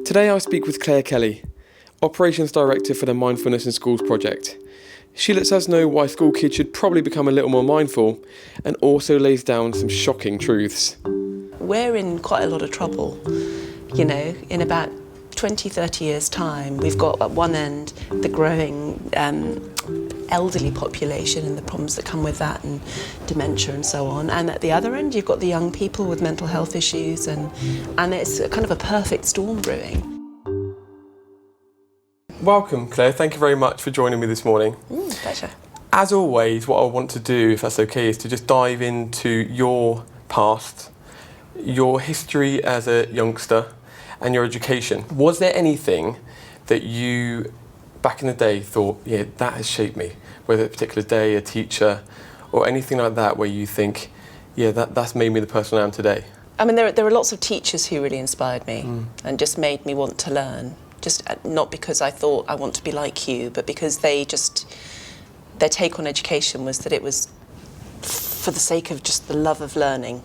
Today I speak with Claire Kelly, Operations Director for the Mindfulness in Schools Project. She lets us know why school kids should probably become a little more mindful and also lays down some shocking truths. We're in quite a lot of trouble, in about 20, 30 years' time. We've got at one end the growing elderly population and the problems that come with that and dementia and so on. And at the other end, you've got the young people with mental health issues and it's kind of a perfect storm brewing. Welcome, Claire. Thank you very much for joining me this morning. Pleasure. As always, what I want to do, if that's okay, is to just dive into your past, your history as a youngster, and your education. Was there anything that you, back in the day, thought, yeah, that has shaped me? Whether a particular day, a teacher, or anything like that, where you think, yeah, that's made me the person I am today? I mean, there are lots of teachers who really inspired me and just made me want to learn. Just not because I thought I want to be like you, but because their take on education was that it was for the sake of just the love of learning.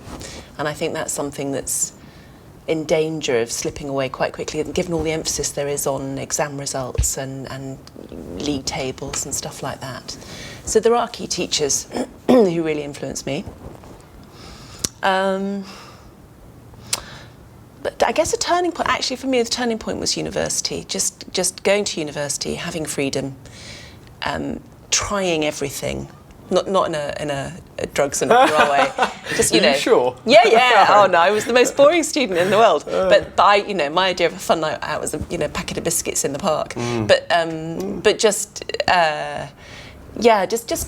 And I think that's something that's in danger of slipping away quite quickly, given all the emphasis there is on exam results and league tables and stuff like that. So there are key teachers who really influenced me. But I guess a turning point, actually for me, the turning point was university. Just going to university, having freedom, trying everything. Not in a drugs and rock'n'roll way. Just Are you sure? Yeah. Oh no, I was the most boring student in the world. But my idea of a fun night out was a packet of biscuits in the park. But just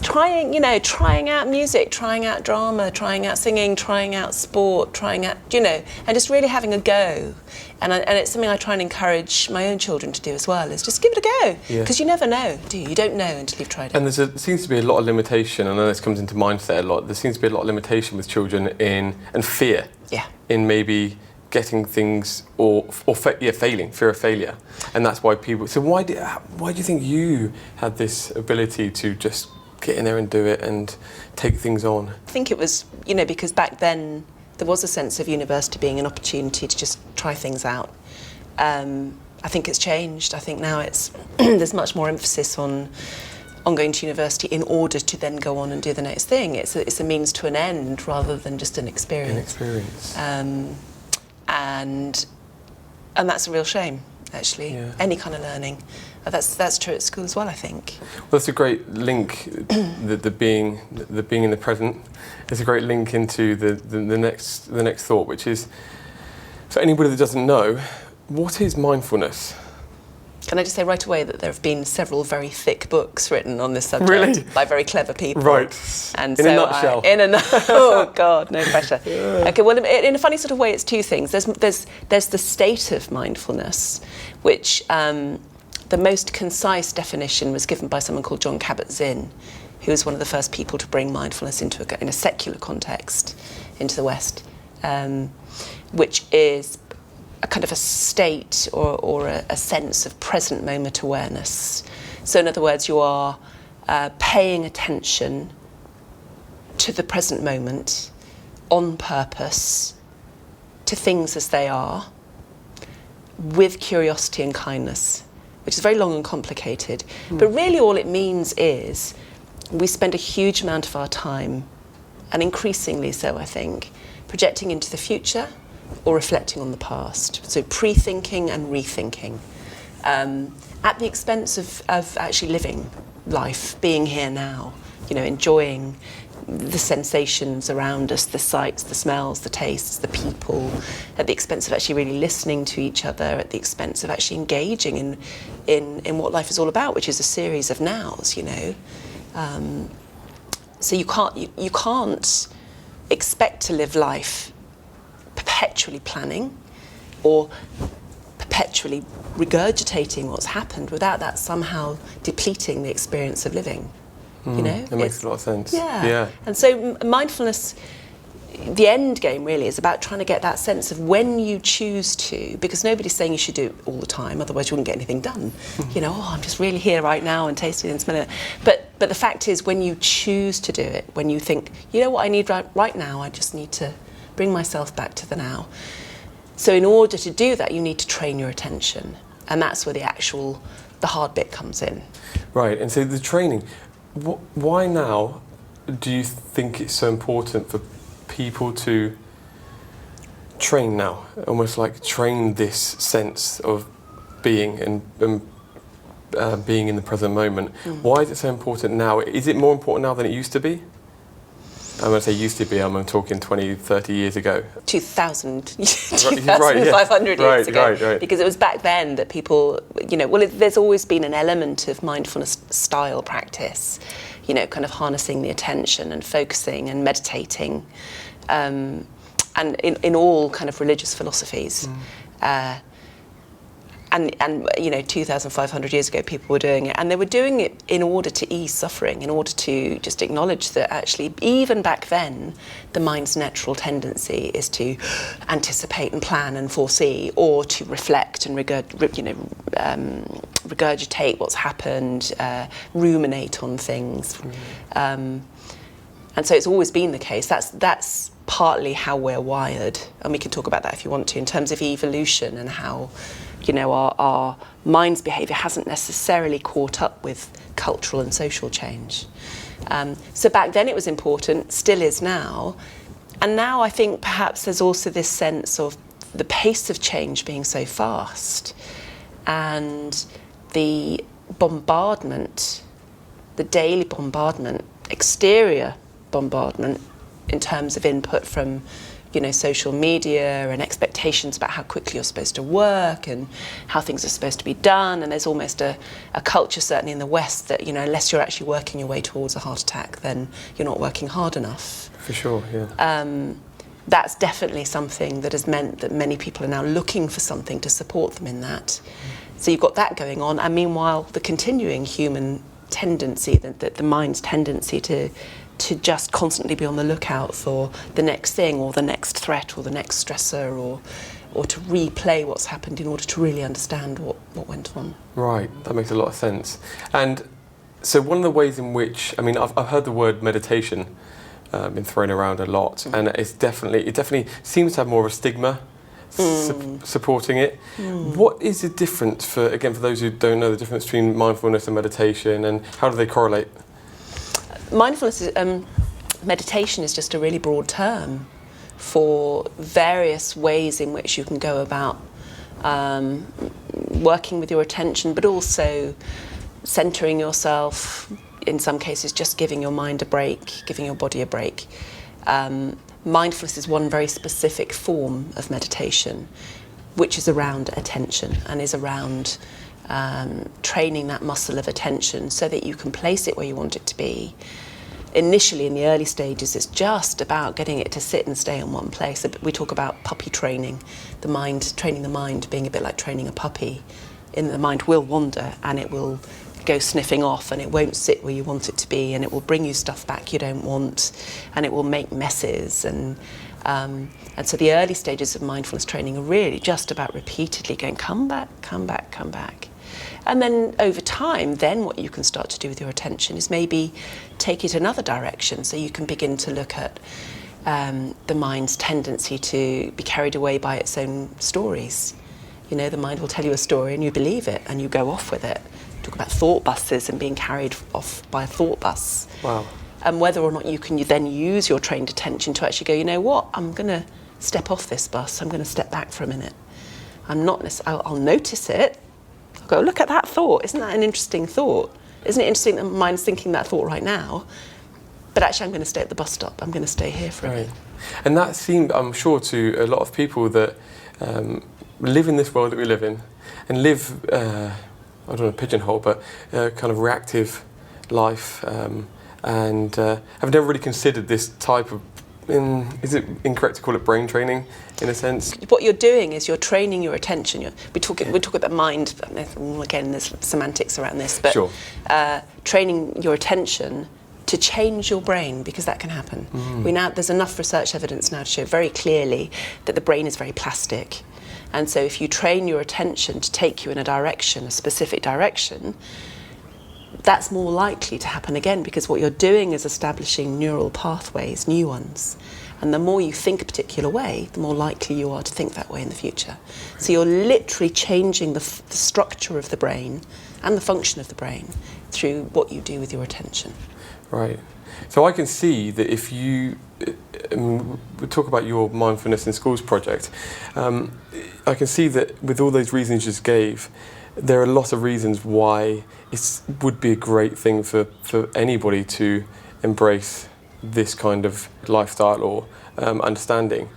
trying out music, trying out drama, trying out singing, trying out sport, trying out and just really having a go. And it's something I try and encourage my own children to do as well, is just give it a go. Because you never know, do you? You don't know until you've tried it. And there seems to be a lot of limitation, I know this comes into mindset a lot, there seems to be a lot of limitation with children and fear in maybe getting things failing, fear of failure. And that's why people, so why do you think you had this ability to just get in there and do it and take things on? I think it was, because back then there was a sense of university being an opportunity to just try things out. I think it's changed. I think now there's much more emphasis on going to university in order to then go on and do the next thing. It's a means to an end rather than just an experience. And that's a real shame, actually. Yeah. Any kind of learning. That's true at school as well, I think. Well, that's a great link. the being in the present is a great link into the next thought, which is, for anybody that doesn't know, what is mindfulness? Can I just say right away that there have been several very thick books written on this subject really? By very clever people. Right. And in a nutshell. Oh God, no pressure. Yeah. Okay, well, in a funny sort of way, it's two things. There's the state of mindfulness, which the most concise definition was given by someone called John Kabat-Zinn, who was one of the first people to bring mindfulness in a secular context into the West, which is a kind of a state or a sense of present moment awareness. So in other words, you are paying attention to the present moment on purpose, to things as they are, with curiosity and kindness, which is very long and complicated. But really all it means is we spend a huge amount of our time, and increasingly so I think, projecting into the future or reflecting on the past. So pre-thinking and rethinking, at the expense of actually living life, being here now, enjoying the sensations around us, the sights, the smells, the tastes, the people, at the expense of actually really listening to each other, at the expense of actually engaging in what life is all about, which is a series of nows, So you can't expect to live life perpetually planning or perpetually regurgitating what's happened without that somehow depleting the experience of living. It makes a lot of sense. Yeah. And so mindfulness, the end game really is about trying to get that sense of when you choose to, because nobody's saying you should do it all the time, otherwise you wouldn't get anything done. I'm just really here right now and tasting and smelling it. But the fact is, when you choose to do it, when you think, what I need right now, I just need to bring myself back to the now. So in order to do that, you need to train your attention. And that's where the hard bit comes in. Right, and so the training, why now do you think it's so important for people to train now? Almost like train this sense of being and being in the present moment. Why is it so important now? Is it more important now than it used to be? I'm going to say used to be, I'm talking 20, 30 years ago. 2,500 years ago. Right. Because it was back then that people, there's always been an element of mindfulness style practice, kind of harnessing the attention and focusing and meditating, and in all kind of religious philosophies. And 2,500 years ago, people were doing it, and they were doing it in order to ease suffering, in order to just acknowledge that actually, even back then, the mind's natural tendency is to anticipate and plan and foresee, or to reflect and regurgitate what's happened, ruminate on things, and so it's always been the case. That's partly how we're wired, and we can talk about that if you want to, in terms of evolution and how. Our mind's behaviour hasn't necessarily caught up with cultural and social change. So back then it was important, still is now. And now I think perhaps there's also this sense of the pace of change being so fast and the bombardment, the daily bombardment, exterior bombardment in terms of input from social media and expectations about how quickly you're supposed to work and how things are supposed to be done. And there's almost a culture, certainly in the West, that, unless you're actually working your way towards a heart attack, then you're not working hard enough. For sure, yeah. That's definitely something that has meant that many people are now looking for something to support them in that. So you've got that going on. And meanwhile, the continuing human tendency, the mind's tendency to just constantly be on the lookout for the next thing or the next threat or the next stressor or to replay what's happened in order to really understand what went on. Right, that makes a lot of sense. And so one of the ways in which, I've heard the word meditation been thrown around a lot, and it definitely seems to have more of a stigma supporting it. What is the difference for those who don't know the difference between mindfulness and meditation, and how do they correlate? Mindfulness, meditation is just a really broad term for various ways in which you can go about working with your attention, but also centering yourself, in some cases just giving your mind a break, giving your body a break. Mindfulness is one very specific form of meditation, which is around attention and is around training that muscle of attention so that you can place it where you want it to be. Initially, in the early stages, it's just about getting it to sit and stay in one place. We talk about puppy training, training the mind being a bit like training a puppy. The mind will wander and it will go sniffing off and it won't sit where you want it to be, and it will bring you stuff back you don't want, and it will make messes. And so the early stages of mindfulness training are really just about repeatedly going, come back, come back, come back. And then over time, then what you can start to do with your attention is maybe take it another direction. So you can begin to look at the mind's tendency to be carried away by its own stories. The mind will tell you a story and you believe it and you go off with it. Talk about thought buses and being carried off by a thought bus. Wow. And whether or not you can then use your trained attention to actually go, you know what, I'm going to step off this bus, I'm going to step back for a minute. I'll notice it. I'll go, look at that thought. Isn't that an interesting thought? Isn't it interesting that my mind's thinking that thought right now? But actually, I'm going to stay at the bus stop. I'm going to stay here for a minute. And that seemed, I'm sure, to a lot of people that live in this world that we live in and live, I don't know, pigeonhole, but kind of reactive life and have never really considered this type of, is it incorrect to call it brain training in a sense? What you're doing is you're training your attention. We talk about mind, again there's semantics around this, but sure. Training your attention to change your brain, because that can happen. There's enough research evidence now to show very clearly that the brain is very plastic. And so if you train your attention to take you in a specific direction, that's more likely to happen again, because what you're doing is establishing neural pathways, new ones. And the more you think a particular way, the more likely you are to think that way in the future. So you're literally changing the structure of the brain and the function of the brain through what you do with your attention. Right. So I can see that if you we talk about your Mindfulness in Schools project, I can see that with all those reasons you just gave, there are a lot of reasons why it would be a great thing for anybody to embrace this kind of lifestyle or understanding.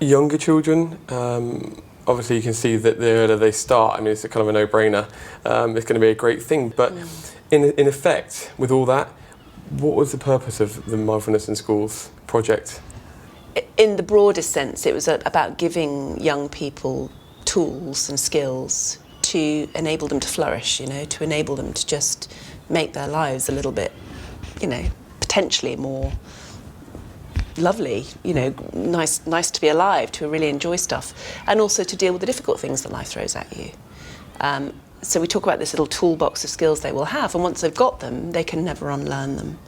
Younger children, obviously you can see that the earlier they start, I mean, it's a kind of a no-brainer. It's going to be a great thing. But in effect, with all that, what was the purpose of the Mindfulness in Schools project? In the broadest sense, it was about giving young people tools and skills to enable them to flourish, to enable them to just make their lives a little bit, potentially more lovely, nice to be alive, to really enjoy stuff, and also to deal with the difficult things that life throws at you. So we talk about this little toolbox of skills they will have, and once they've got them, they can never unlearn them.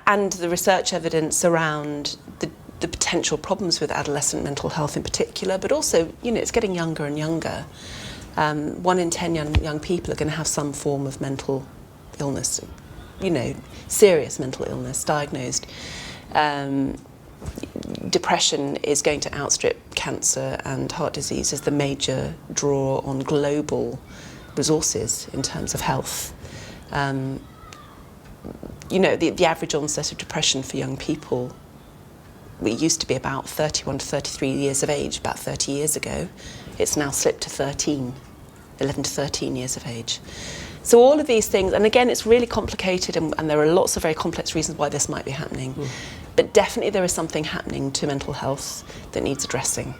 And the research evidence around the potential problems with adolescent mental health in particular, but also, it's getting younger and younger. 1 in 10 young people are going to have some form of mental illness, serious mental illness diagnosed. Depression is going to outstrip cancer and heart disease as the major draw on global resources in terms of health. The average onset of depression for young people, it used to be about 31 to 33 years of age, about 30 years ago. It's now slipped to 11 to 13 years of age. So all of these things, and again, it's really complicated, and there are lots of very complex reasons why this might be happening. But definitely there is something happening to mental health that needs addressing.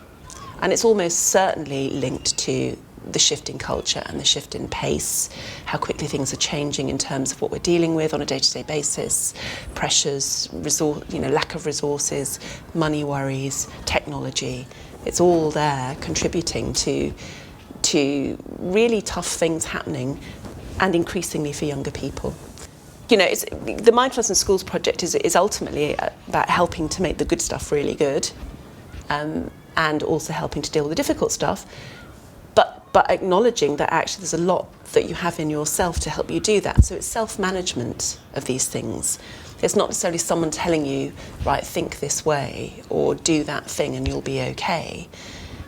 And it's almost certainly linked to the shift in culture and the shift in pace, how quickly things are changing in terms of what we're dealing with on a day-to-day basis, pressures, lack of resources, money worries, technology. It's all there contributing to really tough things happening, and increasingly for younger people. The Mindfulness in Schools project is ultimately about helping to make the good stuff really good, and also helping to deal with the difficult stuff, but acknowledging that actually there's a lot that you have in yourself to help you do that. So it's self-management of these things. It's not necessarily someone telling you, right, think this way or do that thing and you'll be okay.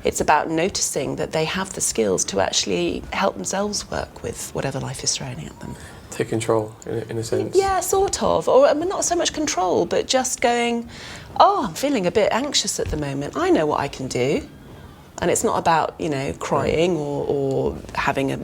It's about noticing that they have the skills to actually help themselves work with whatever life is throwing at them. Take control, in a sense. Yeah, sort of. Or not so much control, but just going, I'm feeling a bit anxious at the moment. I know what I can do. And it's not about, crying or having a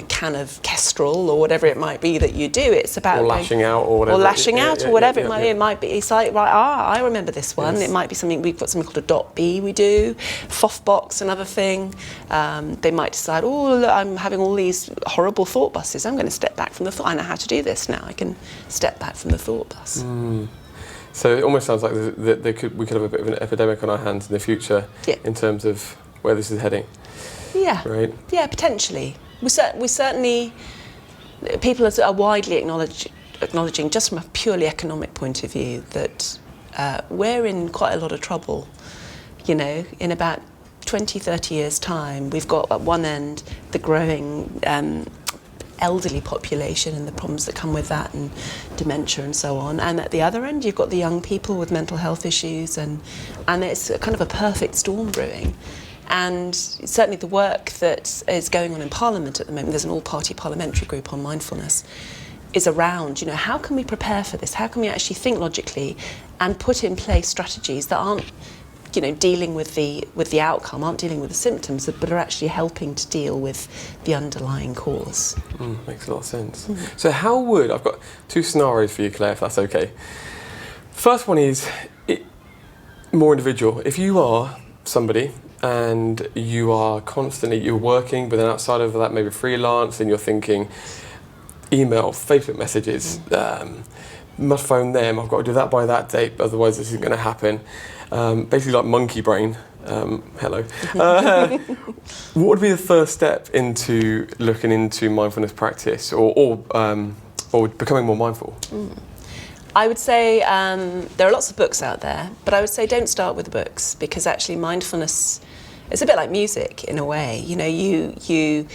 can of Kestrel or whatever it might be that you do. It's about lashing out or whatever. Or lashing out or whatever it might be. It might be, it's like, right, I remember this one. Yes. It might be something, we've got something called a dot B we do, FOF another thing. They might decide, look, I'm having all these horrible thought buses. I'm going to step back from the thought. I know how to do this now. I can step back from the thought bus. So it almost sounds like we could have a bit of an epidemic on our hands in the future in terms of where this is heading. Yeah. Right? Yeah, potentially. We certainly, people are widely acknowledging, just from a purely economic point of view, that we're in quite a lot of trouble. In about 20, 30 years' time, we've got at one end the growing elderly population and the problems that come with that, and dementia and so on. And at the other end, you've got the young people with mental health issues, and it's kind of a perfect storm brewing. And certainly the work that is going on in Parliament at the moment, there's an all-party parliamentary group on mindfulness, is around, how can we prepare for this? How can we actually think logically and put in place strategies that aren't, dealing with the outcome, aren't dealing with the symptoms, but are actually helping to deal with the underlying cause. Makes a lot of sense. So I've got 2 scenarios for you, Claire, if that's okay. First one is more individual. If you are somebody and you're working, but then outside of that, maybe freelance, and you're thinking email, Facebook messages, must phone them, I've got to do that by that date, otherwise this isn't going to happen. Basically like monkey brain. Hello. What would be the first step into looking into mindfulness practice or becoming more mindful? I would say there are lots of books out there, but I would say don't start with the books, because actually mindfulness is a bit like music in a way. You know, you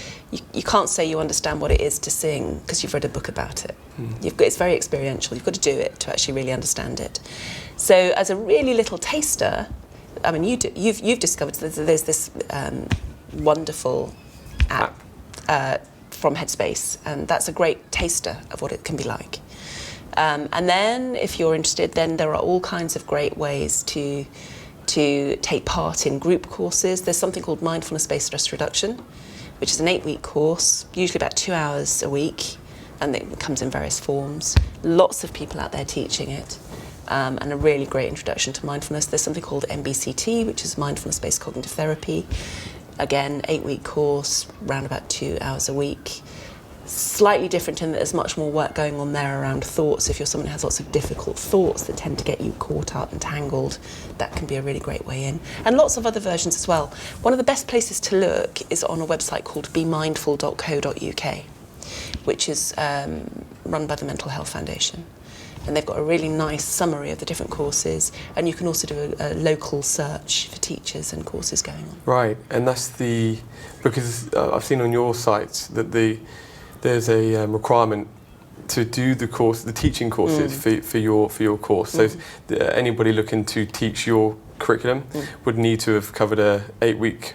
can't say you understand what it is to sing because you've read a book about it. It's very experiential. You've got to do it to actually really understand it. So as a really little taster, I mean, you've discovered there's this wonderful app from Headspace, and that's a great taster of what it can be like. And then, if you're interested, then there are all kinds of great ways to take part in group courses. There's something called Mindfulness-Based Stress Reduction, which is an 8-week course, usually about 2 hours a week, and it comes in various forms. Lots of people out there teaching it, and a really great introduction to mindfulness. There's something called MBCT, which is Mindfulness-Based Cognitive Therapy. Again, 8-week course, around about 2 hours a week. Slightly different in that there's much more work going on there around thoughts. If you're someone who has lots of difficult thoughts that tend to get you caught up and tangled, that can be a really great way in. And lots of other versions as well. One of the best places to look is on a website called bemindful.co.uk, which is run by the Mental Health Foundation. And they've got a really nice summary of the different courses, and you can also do a local search for teachers and courses going on. Right, and that's because I've seen on your site that there's a requirement to do the teaching courses for your course. So anybody looking to teach your curriculum would need to have covered a 8-week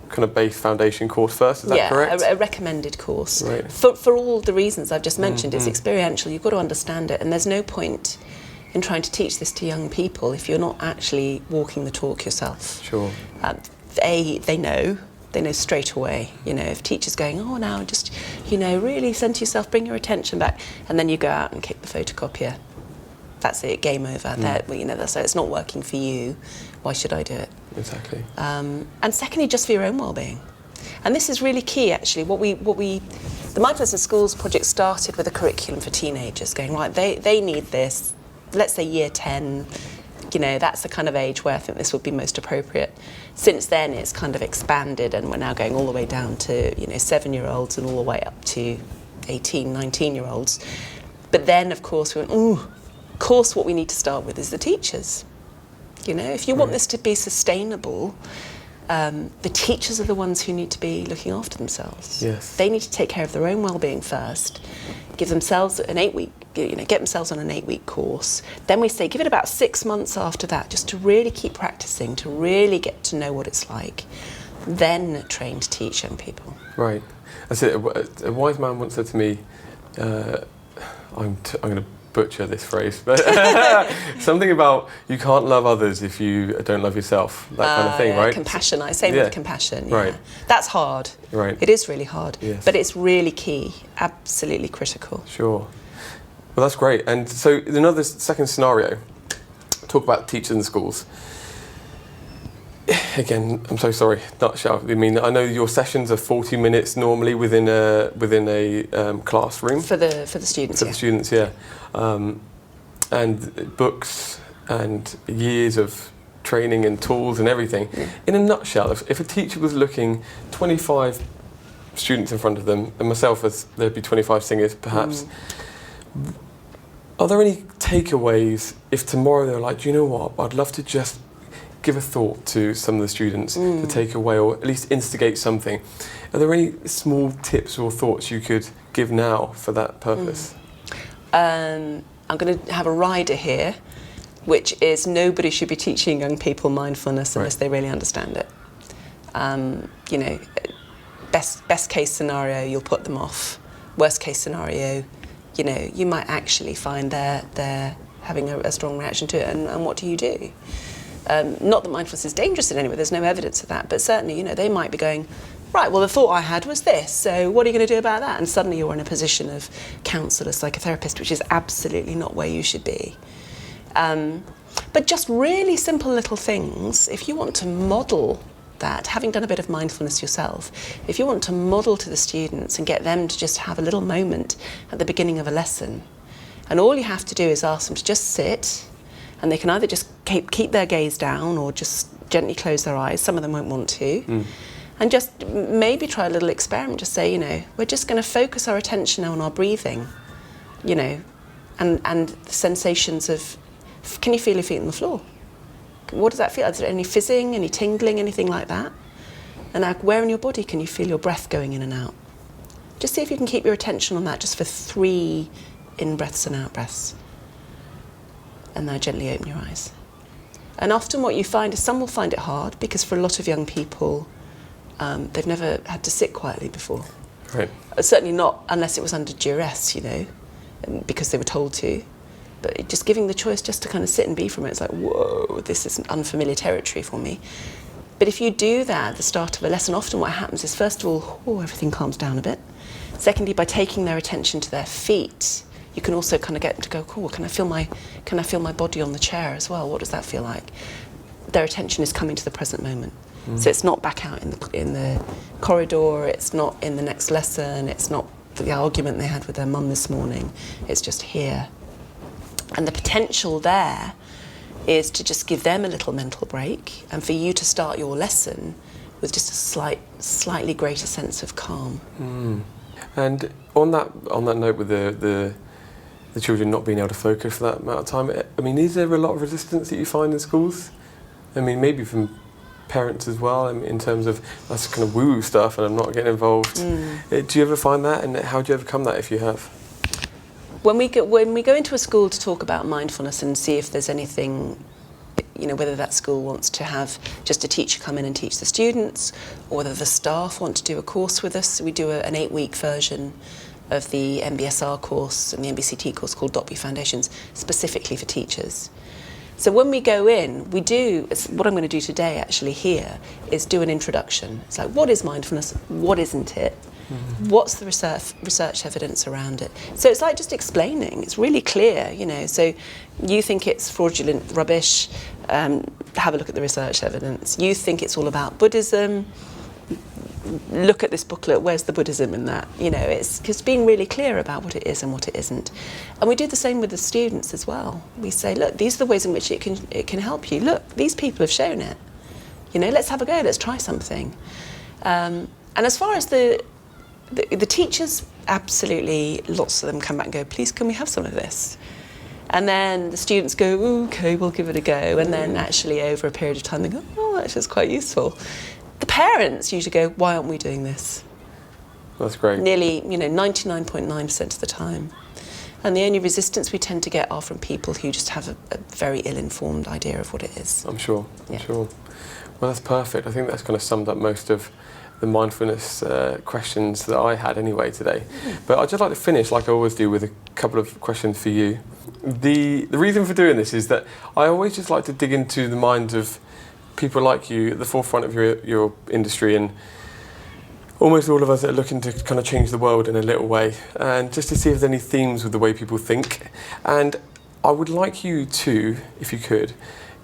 kind of base foundation course first. Is that correct? Yeah, a recommended course. Right. For all the reasons I've just mentioned. It's experiential. You've got to understand it, and there's no point in trying to teach this to young people if you're not actually walking the talk yourself. Sure. They know straight away. You know, if teachers going, oh, now just, you know, really center yourself, bring your attention back, and then you go out and kick the photocopier. That's it, game over. You know, so it's not working for you. Why should I do it? Exactly. And secondly, just for your own well-being. And this is really key, actually. The Mindfulness in Schools project started with a curriculum for teenagers, going, right, they need this. Let's say year 10. You know, that's the kind of age where I think this would be most appropriate. Since then, it's kind of expanded, and we're now going all the way down to, you know, 7-year-olds and all the way up to 18, 19-year-olds. But then, of course, we went, of course, what we need to start with is the teachers. You know, if you want this to be sustainable, the teachers are the ones who need to be looking after themselves. Yes. They need to take care of their own well-being first, give themselves an 8-week, you know, get themselves on an 8-week course. Then we say give it about 6 months after that, just to really keep practicing, to really get to know what it's like. Then train to teach young people. Right. That's it. A wise man once said to me, I'm going to butcher this phrase, but something about you can't love others if you don't love yourself, that kind of thing, right? Compassion, I say with compassion. Yeah. Right. That's hard. Right. It is really hard, yes. But it's really key, absolutely critical. Sure. Well, that's great. And so another second scenario, talk about teachers in schools. Again, I'm so sorry, nutshell. I mean, I know your sessions are 40 minutes normally within a classroom. For the students, For the students, yeah. And books and years of training and tools and everything. Yeah. In a nutshell, if a teacher was looking 25 students in front of them, and myself as there'd be 25 singers perhaps, are there any takeaways if tomorrow they're like, do you know what, I'd love to just give a thought to some of the students to take away or at least instigate something. Are there any small tips or thoughts you could give now for that purpose? I'm going to have a rider here, which is nobody should be teaching young people mindfulness unless they really understand it. You know, best case scenario, you'll put them off. Worst case scenario, you know, you might actually find they're having a strong reaction to it, and what do you do? Not that mindfulness is dangerous in any way, there's no evidence of that, but certainly, you know, they might be going, right, well, the thought I had was this, so what are you going to do about that? And suddenly you're in a position of counsellor, psychotherapist, which is absolutely not where you should be. But just really simple little things, if you want to model that, having done a bit of mindfulness yourself, if you want to model to the students and get them to just have a little moment at the beginning of a lesson, and all you have to do is ask them to just sit, and they can either just keep their gaze down or just gently close their eyes. Some of them won't want to. And just maybe try a little experiment. Just say, you know, we're just going to focus our attention now on our breathing, you know, and the sensations of, can you feel your feet on the floor? What does that feel? Is there any fizzing, any tingling, anything like that? And now, where in your body can you feel your breath going in and out? Just see if you can keep your attention on that just for 3 in-breaths and out-breaths. And now gently open your eyes. And often what you find is some will find it hard, because for a lot of young people, they've never had to sit quietly before. Right. Certainly not unless it was under duress, you know, because they were told to. But just giving the choice just to kind of sit and be for a minute, it's like, whoa, this is unfamiliar territory for me. But if you do that at the start of a lesson, often what happens is, first of all, everything calms down a bit. Secondly, by taking their attention to their feet, you can also kind of get them to go, cool, can I feel my body on the chair as well? What does that feel like? Their attention is coming to the present moment. So it's not back out in the corridor, it's not in the next lesson, it's not the argument they had with their mum this morning, it's just here. And the potential there is to just give them a little mental break, and for you to start your lesson with just a slightly greater sense of calm. And on that note, with the children not being able to focus for that amount of time, I mean, is there a lot of resistance that you find in schools? I mean, maybe from parents as well, in terms of that's kind of woo stuff and I'm not getting involved. Do you ever find that, and how do you overcome that if you have? When we go into a school to talk about mindfulness and see if there's anything, you know, whether that school wants to have just a teacher come in and teach the students, or whether the staff want to do a course with us, we do an 8-week version of the MBSR course and the MBCT course called .B Foundations, specifically for teachers. So when we go in, we do, what I'm going to do today actually here, is do an introduction. It's like, what is mindfulness? What isn't it? What's the research evidence around it? So it's like just explaining. It's really clear, you know. So you think it's fraudulent rubbish, have a look at the research evidence. You think it's all about Buddhism, look at this booklet, where's the Buddhism in that? You know, it's just being really clear about what it is and what it isn't. And we do the same with the students as well. We say, look, these are the ways in which it can help you. Look, these people have shown it. You know, let's have a go, let's try something. And as far as the teachers, absolutely, lots of them come back and go, please, can we have some of this? And then the students go, okay, we'll give it a go. And then actually over a period of time, they go, oh, that's just quite useful. The parents usually go, why aren't we doing this? That's great. Nearly, 99.9% of the time. And the only resistance we tend to get are from people who just have a very ill-informed idea of what it is. I'm sure. Well, that's perfect. I think that's kind of summed up most of the mindfulness questions that I had anyway today. But I'd just like to finish, like I always do, with a couple of questions for you. The reason for doing this is that I always just like to dig into the minds of people like you at the forefront of your industry, and almost all of us that are looking to kind of change the world in a little way, and just to see if there's any themes with the way people think. And I would like you to, if you could,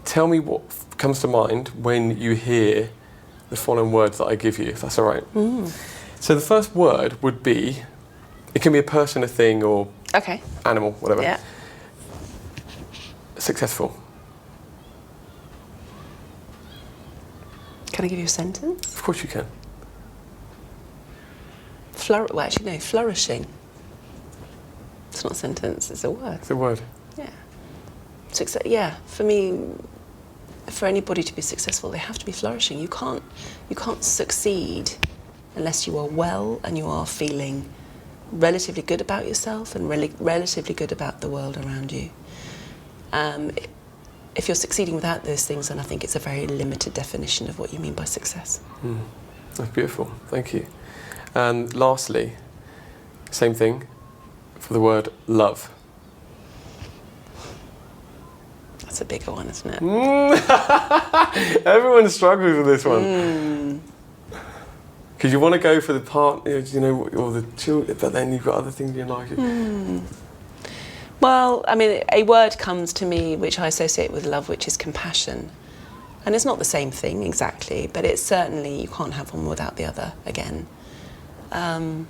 tell me what comes to mind when you hear the following words that I give you, if that's all right. So the first word would be, it can be a person, a thing, or animal, whatever. Yeah. Successful. Can I give you a sentence? Of course you can. Flourishing. It's not a sentence, it's a word. It's a word. Yeah. For me, for anybody to be successful, they have to be flourishing. You can't succeed unless you are well and you are feeling relatively good about yourself and relatively good about the world around you. If you're succeeding without those things, then I think it's a very limited definition of what you mean by success. That's beautiful, thank you. And lastly, same thing for the word love. That's a bigger one, isn't it? Everyone struggles with this one. Because you want to go for the partner, or the children, but then you've got other things you like. Well, I mean, a word comes to me which I associate with love, which is compassion. And it's not the same thing exactly, but it's certainly, you can't have one without the other again. And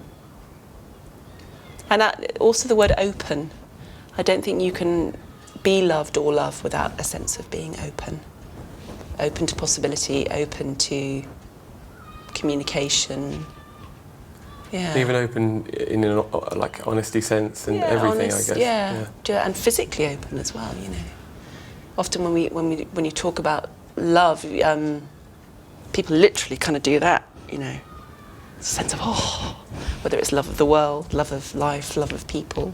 also the word open. I don't think you can be loved or love without a sense of being open. Open to possibility, open to communication. Yeah. Even open in an like honesty sense and everything, honest, I guess. Yeah, and physically open as well. You know, often when you talk about love, people literally kind of do that. You know, sense of whether it's love of the world, love of life, love of people.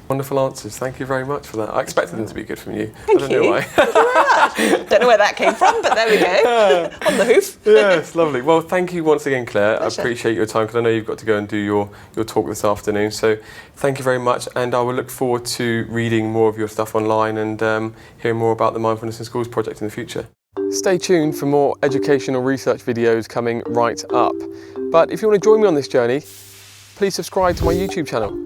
Wonderful answers. Thank you very much for that. I expected them to be good from you. Thank I don't you. know why. Thank you very much. Don't know where that came from, but there we go. On the hoof. Yes, lovely. Well, thank you once again, Claire. Pleasure. I appreciate your time because I know you've got to go and do your talk this afternoon. So thank you very much, and I will look forward to reading more of your stuff online and hearing more about the Mindfulness in Schools project in the future. Stay tuned for more educational research videos coming right up. But if you want to join me on this journey, please subscribe to my YouTube channel,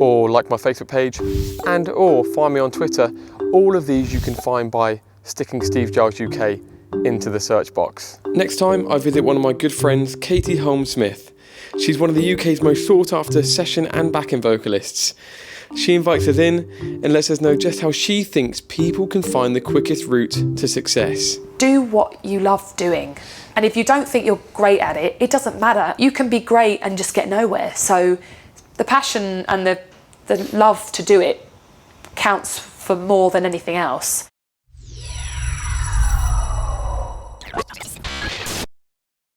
or like my Facebook page, and or find me on Twitter. All of these you can find by sticking Steve Giles UK into the search box. Next time I visit one of my good friends, Katie Holmes-Smith. She's one of the UK's most sought after session and backing vocalists. She invites us in and lets us know just how she thinks people can find the quickest route to success. Do what you love doing. And if you don't think you're great at it, it doesn't matter. You can be great and just get nowhere. So the passion and the love to do it counts for more than anything else.